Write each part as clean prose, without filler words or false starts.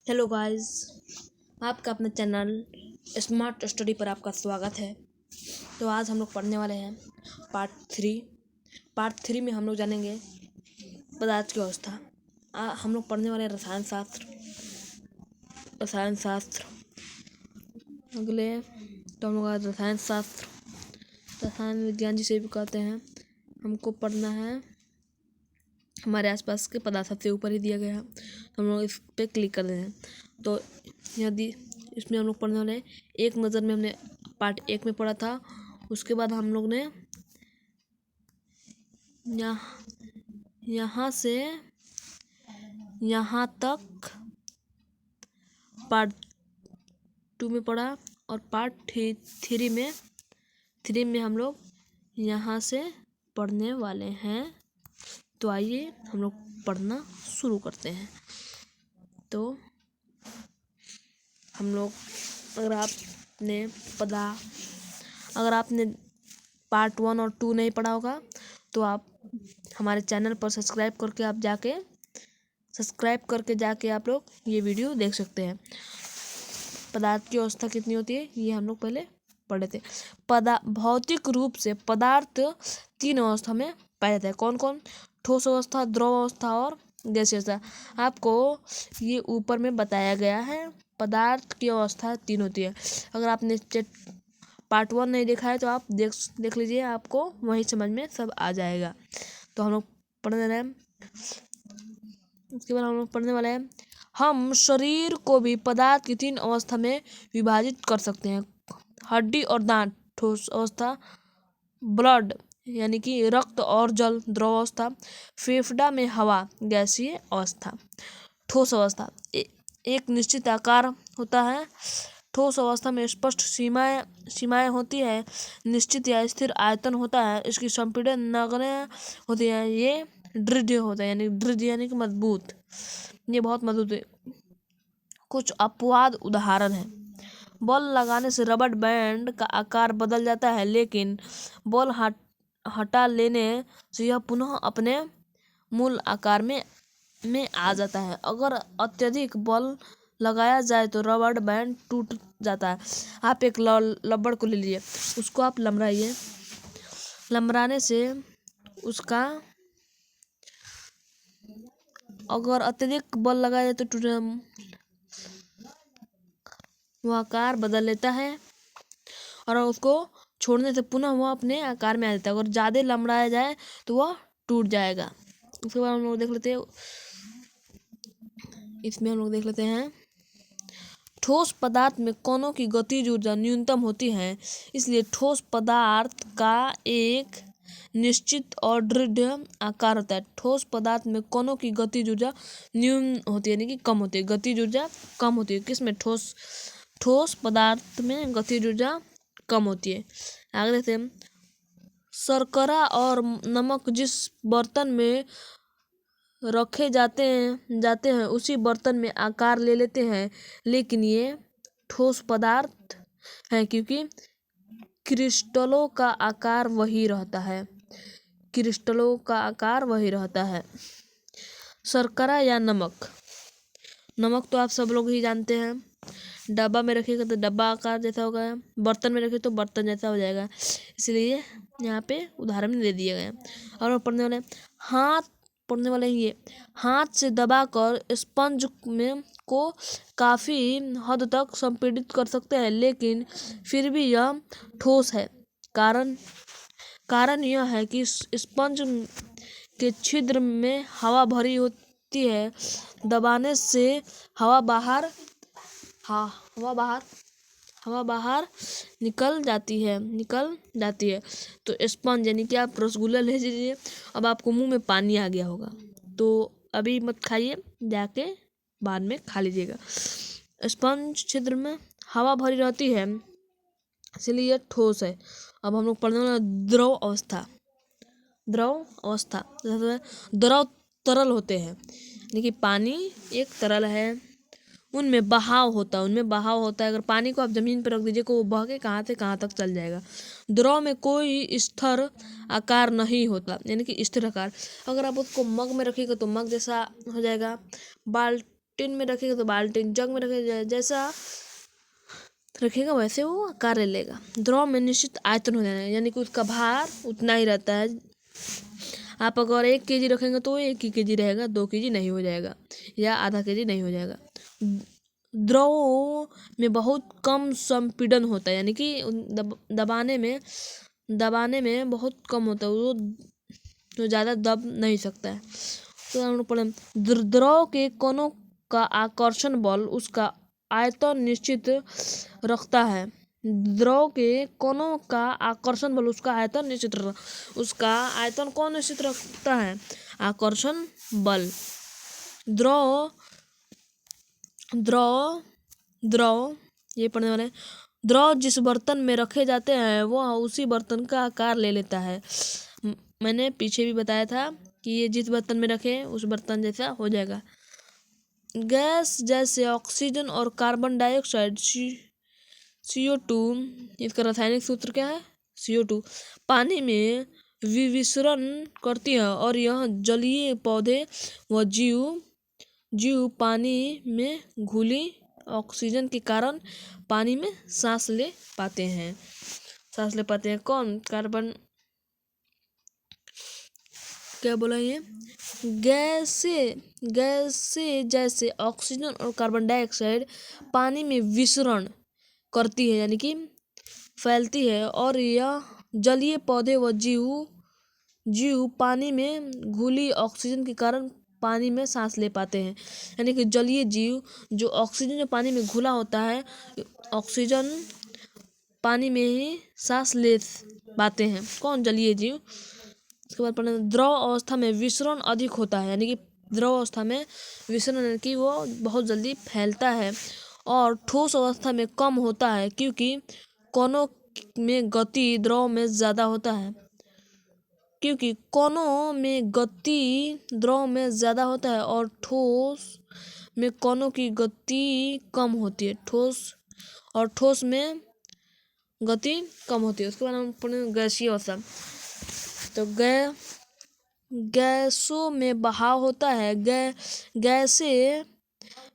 Hello guys, आपका अपने channel smart study पर आपका स्वागत है। तो आज हम लोग पढ़ने वाले हैं पार्ट थ्री में हम लोग जानेंगे पदार्थ की अवस्था। हम लोग पढ़ने वाले हैं रसायन शास्त्र। अगले तो हम लोग आज रसायन विज्ञान जिसे भी कहते हैं, हमको पढ़ना है। हमारे आसपास के पदार्थ सबसे ऊपर ही दिया गया है, तो हम लोग इस पे क्लिक कर देते हैं। तो यदि इसमें हम लोग पढ़ने वाले हैं, एक नज़र में हमने पार्ट 1 में पढ़ा था। उसके बाद हम लोग ने यहाँ से यहाँ तक पार्ट 2 में पढ़ा, और पार्ट 3 में हम लोग यहाँ से पढ़ने वाले हैं। तो आइए हम लोग पढ़ना शुरू करते हैं। तो हम लोग अगर आपने पार्ट 1 और 2 नहीं पढ़ा होगा, तो आप हमारे चैनल पर सब्सक्राइब करके जाके आप लोग ये वीडियो देख सकते हैं। पदार्थ की अवस्था कितनी होती है, ये हम लोग पहले पढ़े थे। भौतिक रूप से पदार्थ 3 अवस्था में पाया जाता है। कौन कौन? ठोस अवस्था, द्रव अवस्था और गैसीय अवस्था। आपको ये ऊपर में बताया गया है। पदार्थ की अवस्था 3 होती है। अगर आपने पार्ट 1 नहीं देखा है तो आप देख लीजिए, आपको वहीं समझ में सब आ जाएगा। तो हम लोग पढ़ने वाले हैं। उसके बाद हम लोग पढ़ने वाले हैं, हम शरीर को भी पदार्थ की 3 अवस्था में विभाजित कर सकते हैं। हड्डी और दांत ठोस अवस्था, ब्लड यानी कि रक्त और जल द्रव अवस्था, फेफड़ा में हवा गैसीय अवस्था। ठोस अवस्था एक निश्चित आकार होता है। ठोस अवस्था में स्पष्ट सीमाएं होती है। निश्चित या स्थिर आयतन होता है। इसकी संपीड़न नगण्य होती है। ये दृढ़ होता है, दृढ़ यानी कि मजबूत। ये बहुत मजबूत है। कुछ अपवाद उदाहरण है, बॉल लगाने से रबर बैंड का आकार बदल जाता है, लेकिन बॉल हटा लेने से यह पुनः अपने मूल आकार में आ जाता है। अगर अत्यधिक बल लगाया जाए तो रबर बैंड टूट जाता है। आप एक रबड़ को ले लीजिए, उसको आप लमराइए। लमराने से उसका अगर अत्यधिक बल लगाया जाए तो वह आकार बदल लेता है, और उसको छोड़ने से पुनः वह अपने आकार में आ जाता है। अगर ज़्यादा लमड़ाया जाए तो वह टूट जाएगा। उसके बाद हम लोग देख लेते हैं, इसमें हम लोग देख लेते हैं, ठोस पदार्थ में कणों की गतिज ऊर्जा न्यूनतम होती है, इसलिए ठोस पदार्थ का एक निश्चित और दृढ़ आकार होता है। ठोस पदार्थ में कणों की गतिज ऊर्जा न्यून होती है, यानी कि कम होती है। गतिज ऊर्जा कम होती है किसमें? ठोस पदार्थ में गतिज ऊर्जा कम होती है। आगे देखते हैं, शर्करा और नमक जिस बर्तन में रखे जाते हैं उसी बर्तन में आकार ले लेते हैं, लेकिन ये ठोस पदार्थ है क्योंकि क्रिस्टलों का आकार वही रहता है। शर्करा या नमक तो आप सब लोग ही जानते हैं। डब्बा में रखिएगा तो डब्बा आकार जैसा होगा, बर्तन में रखिए तो बर्तन जैसा हो जाएगा। इसलिए यहाँ पे उदाहरण दे दिए गए। और पढ़ने वाले ये हाथ से दबाकर स्पंज में को काफ़ी हद तक संपीड़ित कर सकते हैं, लेकिन फिर भी यह ठोस है। कारण यह है कि स्पंज के छिद्र में हवा भरी होती है। दबाने से हवा बाहर निकल जाती है। तो स्पंज यानी कि आप रसगुल्ला ले लीजिए, अब आपको मुंह में पानी आ गया होगा, तो अभी मत खाइए, जाके बाद में खा लीजिएगा। स्पंज छिद्र में हवा भरी रहती है, इसलिए यह ठोस है। अब हम लोग पढ़ने वाले द्रव अवस्था। द्रव तरल होते हैं, यानी कि पानी एक तरल है, उनमें बहाव होता है। अगर पानी को आप जमीन पर रख दीजिए तो वो बह के कहाँ से कहाँ तक चल जाएगा। द्रव में कोई स्थिर आकार नहीं होता, यानी कि स्थिर आकार। अगर आप उसको मग में रखिएगा तो मग जैसा हो जाएगा। टिन में रखेगा तो बाल्टीन, जग में रखेगा जैसा रखेगा वैसे वो आकार ले लेगा। द्रव में निश्चित आयतन हो जाना है, यानी कि उसका भार उतना ही रहता है। आप अगर 1 kg रखेंगे तो 1 ही kg रहेगा, 2 kg नहीं हो जाएगा या आधा kg नहीं हो जाएगा। द्रव में बहुत कम संपीड़न होता है, यानी कि दबाने में बहुत कम होता है, वो तो ज़्यादा दब नहीं सकता है। तो हम लोग पढ़े द्रव के कणों का आकर्षण बल उसका आयतन निश्चित रखता है। द्रव के कणों का आकर्षण बल उसका आयतन निश्चित उसका आयतन कौन निश्चित रखता है? आकर्षण बल। द्रव द्रव द्रव ये पढ़ने वाले द्रव जिस बर्तन में रखे जाते हैं वह उसी बर्तन का आकार ले लेता है। मैंने पीछे भी बताया था कि ये जिस बर्तन में रखे उस बर्तन जैसा हो जाएगा। गैस जैसे ऑक्सीजन और कार्बन डाइऑक्साइड CO2, इसका रासायनिक सूत्र क्या है? CO2 पानी में विमिश्रण करती है और यह जलीय पौधे व जीव पानी में घुली ऑक्सीजन के कारण पानी में सांस ले पाते हैं। कौन? कार्बन, क्या बोला ये? गैसें जैसे ऑक्सीजन और कार्बन डाइऑक्साइड पानी में विसरण करती है, यानी कि फैलती है और यह जलीय पौधे व जीव पानी में घुली ऑक्सीजन के कारण पानी में सांस ले पाते हैं। यानी कि जलीय जीव जो ऑक्सीजन जो पानी में घुला होता है, ऑक्सीजन पानी में ही सांस ले पाते हैं। कौन? जलीय जीव। उसके बाद पढ़ना द्रव अवस्था में विसरण अधिक होता है, यानी कि द्रव अवस्था में विसरण यानी कि वो बहुत जल्दी फैलता है और ठोस अवस्था में कम होता है, क्योंकि कणों में गति द्रव में ज़्यादा होता है। और ठोस में कणों की गति कम होती है। ठोस में गति कम होती है। उसके बाद हम पढ़ेंगे गैसीय अवस्था। तो गैसों में बहाव होता है। गैसे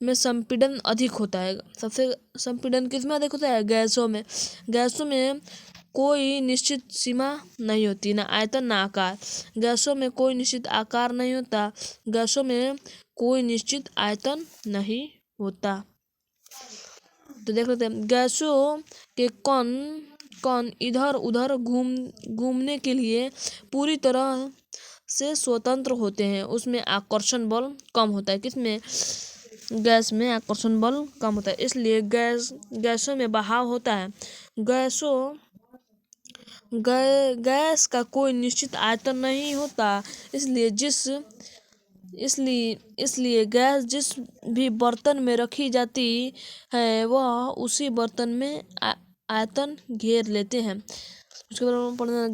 में संपीड़न अधिक होता है। सबसे संपीड़न किस में अधिक होता है? गैसों में कोई निश्चित सीमा नहीं होती, ना आयतन ना आकार। गैसों में कोई निश्चित आकार नहीं होता, गैसों में कोई निश्चित आयतन नहीं होता। तो देख लेते हैं गैसों के कण इधर उधर घूमने के लिए पूरी तरह से स्वतंत्र होते हैं। उसमें आकर्षण बल कम होता है। किसमें? गैस में आकर्षण बल कम होता है, इसलिए गैसों में बहाव होता है। गैस का कोई निश्चित आयतन नहीं होता, इसलिए गैस जिस भी बर्तन में रखी जाती है वह उसी बर्तन में आयतन घेर लेते हैं। उसके बाद हम पढ़ना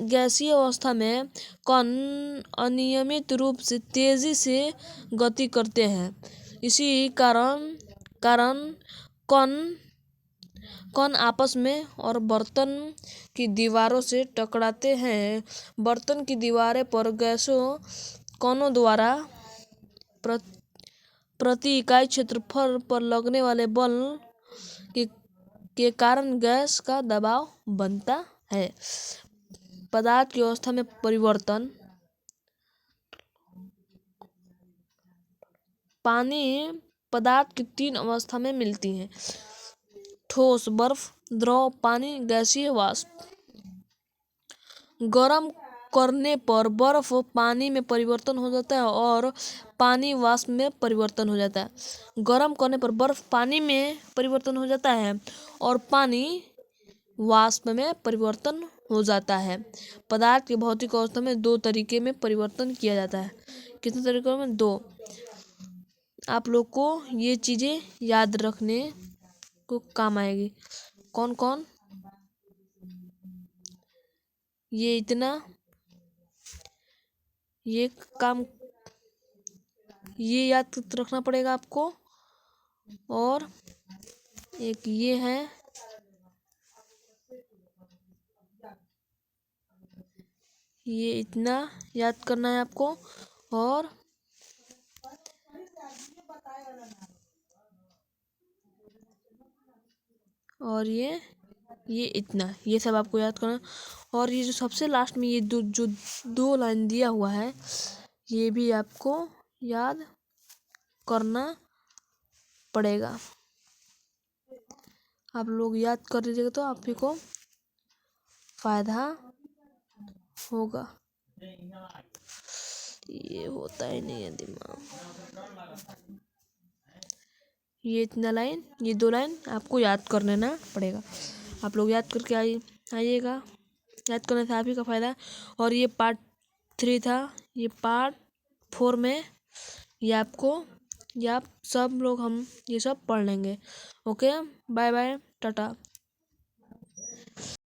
गैसीय अवस्था में कण अनियमित रूप से तेजी से गति करते हैं। इसी कारण कण आपस में और बर्तन की दीवारों से टकराते हैं। बर्तन की दीवारें पर गैसों कणों द्वारा प्रति इकाई क्षेत्रफल पर लगने वाले बल के कारण गैस का दबाव बनता है। पदार्थ की अवस्था में परिवर्तन। पानी पदार्थ की 3 अवस्था में मिलती है: ठोस, बर्फ, द्रव, पानी, गैसीय, वाष्प। गर्म करने पर बर्फ पानी में परिवर्तन हो जाता है और पानी वाष्प में परिवर्तन हो जाता है। गर्म करने पर बर्फ पानी में परिवर्तन हो जाता है और पानी वाष्प में परिवर्तन हो जाता है। पदार्थ की भौतिक अवस्था में 2 तरीके में परिवर्तन किया जाता है। कितने तरीकों में? 2। आप लोग को ये चीज़ें याद रखने को काम आएगी। कौन कौन? ये इतना ये काम ये याद रखना पड़ेगा आपको, और एक ये है, ये इतना याद करना है आपको, और और ये इतना, ये सब आपको याद करना। और ये जो सबसे लास्ट में ये जो दो लाइन दिया हुआ है, ये भी आपको याद करना पड़ेगा। आप लोग याद कर लीजिएगा तो आप ही को फायदा होगा। ये होता ही नहीं है दिमाग। ये इतना लाइन, ये दो लाइन आपको याद कर लेना पड़ेगा। आप लोग याद करके आइएगा, याद करने से आप ही का फायदा है। और ये पार्ट 3 था, ये पार्ट 4 में ये आप सब लोग हम ये सब पढ़ लेंगे। Okay, bye bye, Tata.